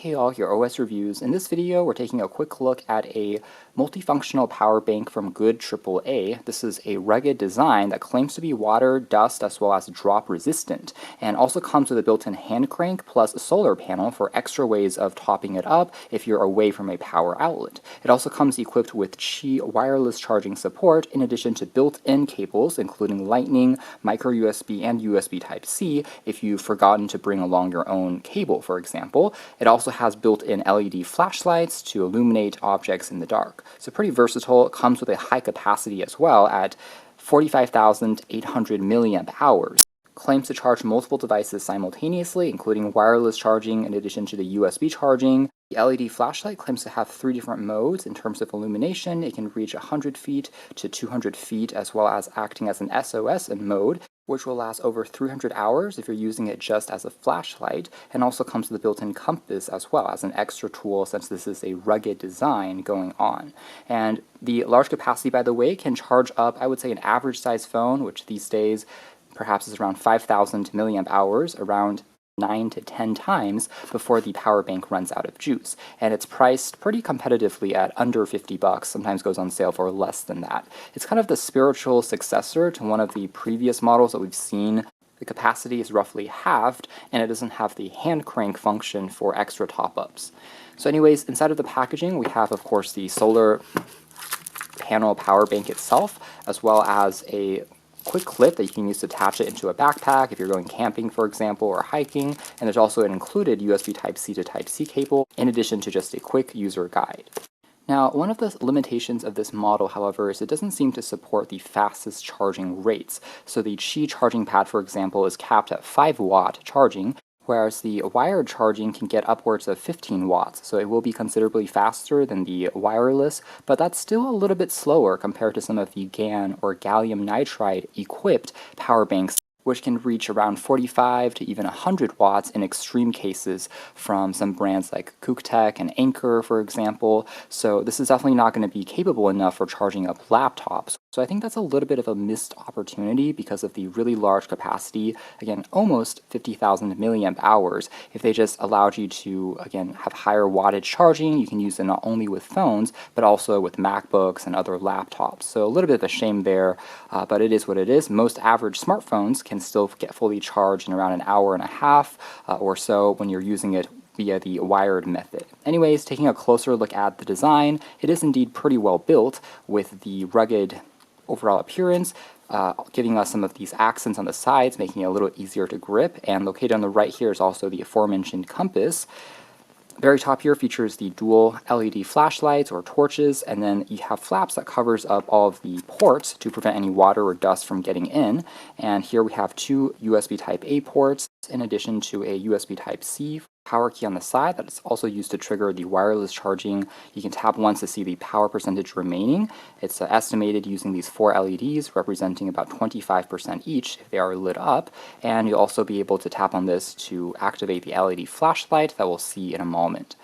Hey all, your OS reviews. In this video, we're taking a quick look at a multifunctional power bank from GOODaaa. This is a rugged design that claims to be water, dust, as well as drop resistant, and also comes with a built-in hand crank plus a solar panel for extra ways of topping it up if you're away from a power outlet. It also comes equipped with Qi wireless charging support in addition to built-in cables including Lightning, micro USB, and USB Type-C if you've forgotten to bring along your own cable, for example. It also has built-in LED flashlights to illuminate objects in the dark. So pretty versatile. It comes with a high capacity as well at 45,800 milliamp hours. Claims to charge multiple devices simultaneously, including wireless charging in addition to the USB charging. The LED flashlight claims to have 3 different modes in terms of illumination. It can reach 100 feet to 200 feet, as well as acting as an SOS mode, which will last over 300 hours if you're using it just as a flashlight, and also comes with a built-in compass as well as an extra tool since this is a rugged design going on. And the large capacity, by the way, can charge up, I would say, an average size phone, which these days perhaps is around 5,000 milliamp hours, around 9 to 10 times before the power bank runs out of juice. And it's priced pretty competitively at under 50 bucks, sometimes goes on sale for less than that. It's kind of the spiritual successor to one of the previous models that we've seen. The capacity is roughly halved, and it doesn't have the hand crank function for extra top-ups. So anyways, inside of the packaging, we have, of course, the solar panel power bank itself, as well as a quick clip that you can use to attach it into a backpack if you're going camping, for example, or hiking. And there's also an included USB Type-C to Type-C cable, in addition to just a quick user guide. Now, one of the limitations of this model, however, is it doesn't seem to support the fastest charging rates. So the Qi charging pad, for example, is capped at 5-watt charging, whereas the wired charging can get upwards of 15 watts, so it will be considerably faster than the wireless, but that's still a little bit slower compared to some of the GaN or gallium nitride equipped power banks, which can reach around 45 to even 100 watts in extreme cases from some brands like GOODaaa and Anker, for example. So this is definitely not going to be capable enough for charging up laptops. So I think that's a little bit of a missed opportunity because of the really large capacity, again, almost 50,000 milliamp hours. If they just allowed you to, again, have higher wattage charging, you can use it not only with phones, but also with MacBooks and other laptops. So a little bit of a shame there, but it is what it is. Most average smartphones can still get fully charged in around an hour and a half or so when you're using it via the wired method. Anyways, taking a closer look at the design, it is indeed pretty well built with the rugged overall appearance, giving us some of these accents on the sides, making it a little easier to grip. And located on the right here is also the aforementioned compass. Very top here features the dual LED flashlights or torches, and then you have flaps that covers up all of the ports to prevent any water or dust from getting in. And here we have 2 USB Type-A ports in addition to a USB Type-C power key on the side that is also used to trigger the wireless charging. You can tap once to see the power percentage remaining. It's estimated using these 4 LEDs representing about 25% each if they are lit up, and you'll also be able to tap on this to activate the LED flashlight that we'll see in a moment.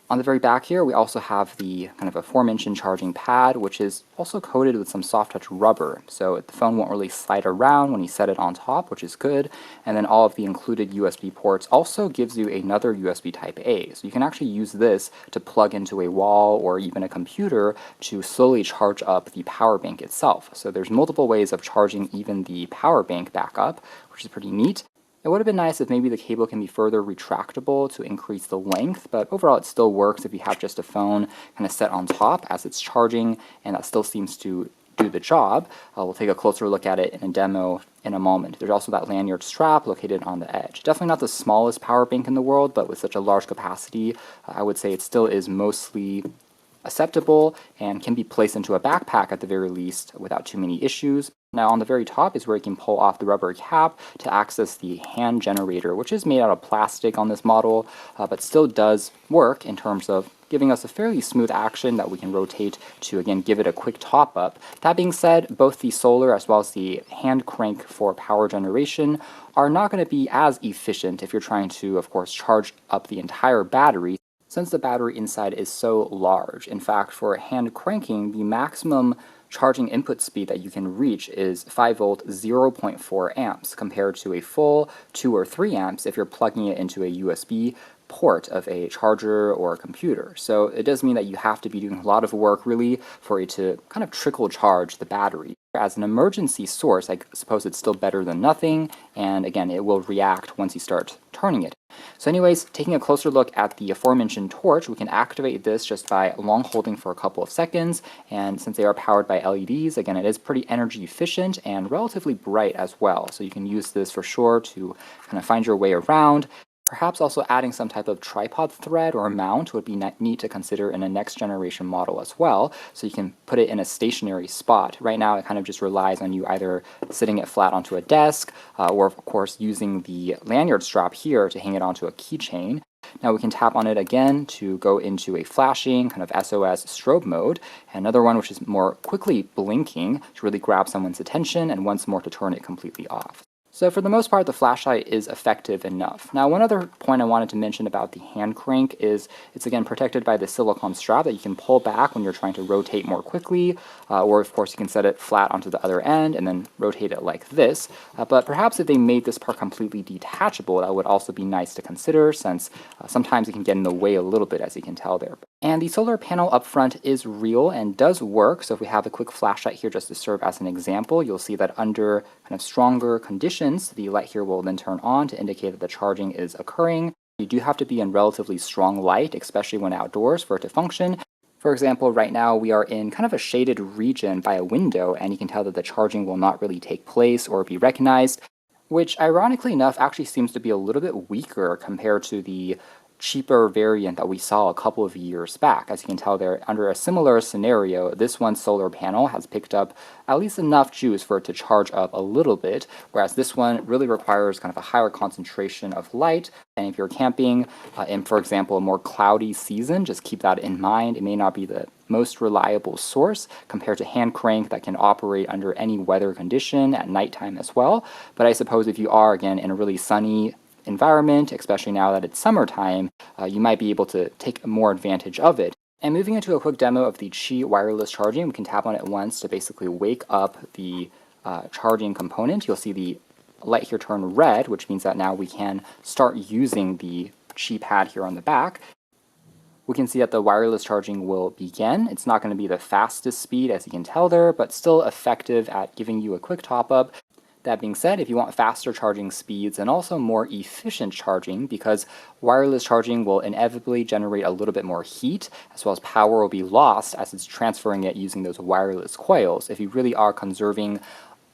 On the very back here, we also have the kind of aforementioned charging pad, which is also coated with some soft touch rubber, so the phone won't really slide around when you set it on top, which is good. And then all of the included USB ports also gives you another USB Type-A, so you can actually use this to plug into a wall or even a computer to slowly charge up the power bank itself. So there's multiple ways of charging even the power bank back up, which is pretty neat. It would have been nice if maybe the cable can be further retractable to increase the length, but overall it still works if you have just a phone kind of set on top as it's charging, and that still seems to do the job. We'll take a closer look at it in a demo in a moment. There's also that lanyard strap located on the edge. Definitely not the smallest power bank in the world, but with such a large capacity, I would say it still is mostly acceptable and can be placed into a backpack at the very least without too many issues. Now on the very top is where you can pull off the rubber cap to access the hand generator, which is made out of plastic on this model, but still does work in terms of giving us a fairly smooth action that we can rotate to, again, give it a quick top up. That being said, both the solar as well as the hand crank for power generation are not going to be as efficient if you're trying to, of course, charge up the entire battery, since the battery inside is so large. In fact, for hand cranking, the maximum charging input speed that you can reach is 5 volt 0.4 amps compared to a full 2 or 3 amps if you're plugging it into a USB port of a charger or a computer. So it does mean that you have to be doing a lot of work really for it to kind of trickle charge the battery. As an emergency source, I suppose it's still better than nothing, and again, it will react once you start turning it. So anyways, taking a closer look at the aforementioned torch, we can activate this just by long holding for a couple of seconds, and since they are powered by LEDs, again, it is pretty energy efficient and relatively bright as well, so you can use this for sure to kind of find your way around. Perhaps also adding some type of tripod thread or mount would be neat to consider in a next generation model as well, so you can put it in a stationary spot. Right now it kind of just relies on you either sitting it flat onto a desk or of course using the lanyard strap here to hang it onto a keychain. Now we can tap on it again to go into a flashing kind of SOS strobe mode, and another one which is more quickly blinking to really grab someone's attention, and once more to turn it completely off. So for the most part, the flashlight is effective enough. Now, one other point I wanted to mention about the hand crank is it's again protected by the silicone strap that you can pull back when you're trying to rotate more quickly, or of course you can set it flat onto the other end and then rotate it like this. But perhaps if they made this part completely detachable, that would also be nice to consider, since sometimes it can get in the way a little bit, as you can tell there. And the solar panel up front is real and does work, so if we have a quick flashlight here just to serve as an example, you'll see that under kind of stronger conditions, the light here will then turn on to indicate that the charging is occurring. You do have to be in relatively strong light, especially when outdoors, for it to function. For example, right now we are in kind of a shaded region by a window, and you can tell that the charging will not really take place or be recognized, which ironically enough actually seems to be a little bit weaker compared to the cheaper variant that we saw a couple of years back. As you can tell there, under a similar scenario, this one's solar panel has picked up at least enough juice for it to charge up a little bit, whereas this one really requires kind of a higher concentration of light. And if you're camping in, for example, a more cloudy season, just keep that in mind. It may not be the most reliable source compared to hand crank that can operate under any weather condition at nighttime as well. But I suppose if you are, again, in a really sunny environment, especially now that it's summertime, you might be able to take more advantage of it. And moving into a quick demo of the Qi wireless charging, we can tap on it once to basically wake up the charging component. You'll see the light here turn red, which means that now we can start using the Qi pad here on the back. We can see that the wireless charging will begin. It's not going to be the fastest speed, as you can tell there, but still effective at giving you a quick top up. That being said, if you want faster charging speeds and also more efficient charging, because wireless charging will inevitably generate a little bit more heat, as well as power will be lost as it's transferring it using those wireless coils. If you really are conserving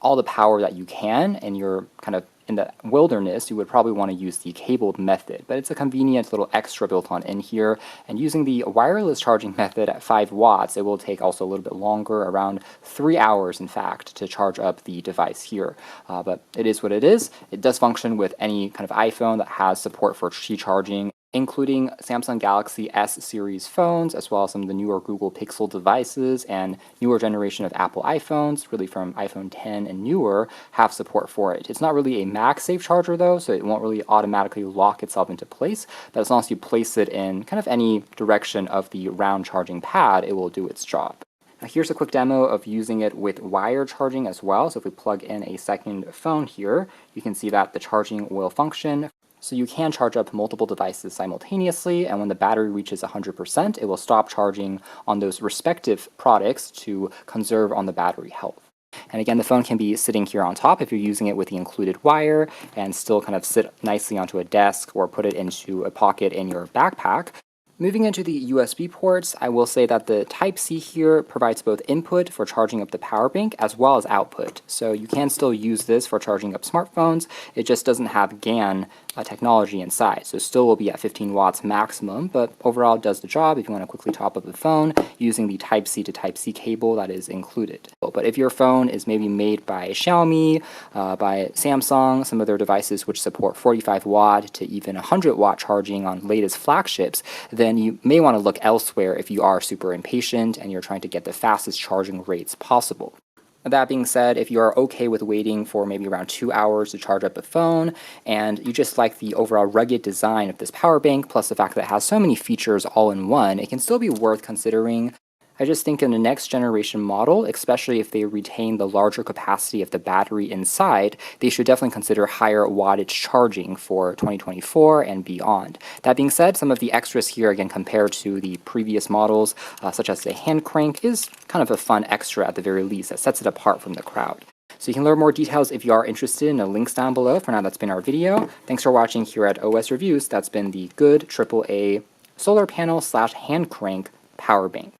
all the power that you can and you're kind of in the wilderness, you would probably want to use the cabled method, but it's a convenient little extra built on in here. And using the wireless charging method at 5 watts, it will take also a little bit longer, around 3 hours in fact, to charge up the device here. But it is what it is. It does function with any kind of iPhone that has support for Qi charging, including Samsung Galaxy S series phones, as well as some of the newer Google Pixel devices and newer generation of Apple iPhones, really from iPhone 10 and newer, have support for it. It's not really a MagSafe charger though, so it won't really automatically lock itself into place, but as long as you place it in kind of any direction of the round charging pad, it will do its job. Now here's a quick demo of using it with wire charging as well. So if we plug in a second phone here, you can see that the charging will function. So you can charge up multiple devices simultaneously, and when the battery reaches 100%, it will stop charging on those respective products to conserve on the battery health. And again, the phone can be sitting here on top if you're using it with the included wire, and still kind of sit nicely onto a desk or put it into a pocket in your backpack. Moving into the USB ports, I will say that the Type-C here provides both input for charging up the power bank as well as output. So you can still use this for charging up smartphones, it just doesn't have GAN technology inside. So still will be at 15 watts maximum, but overall it does the job if you want to quickly top up the phone using the Type-C to Type-C cable that is included. But if your phone is maybe made by Xiaomi, by Samsung, some of their devices which support 45 watt to even 100 watt charging on latest flagships, then you may want to look elsewhere if you are super impatient and you're trying to get the fastest charging rates possible. That being said, if you are okay with waiting for maybe around 2 hours to charge up the phone, and you just like the overall rugged design of this power bank, plus the fact that it has so many features all in one, it can still be worth considering. I just think in the next generation model, especially if they retain the larger capacity of the battery inside, they should definitely consider higher wattage charging for 2024 and beyond. That being said, some of the extras here, again, compared to the previous models, such as the hand crank, is kind of a fun extra at the very least that sets it apart from the crowd. So you can learn more details if you are interested in the links down below. For now, that's been our video. Thanks for watching here at OS Reviews. That's been the Good AAA solar panel / hand crank power bank.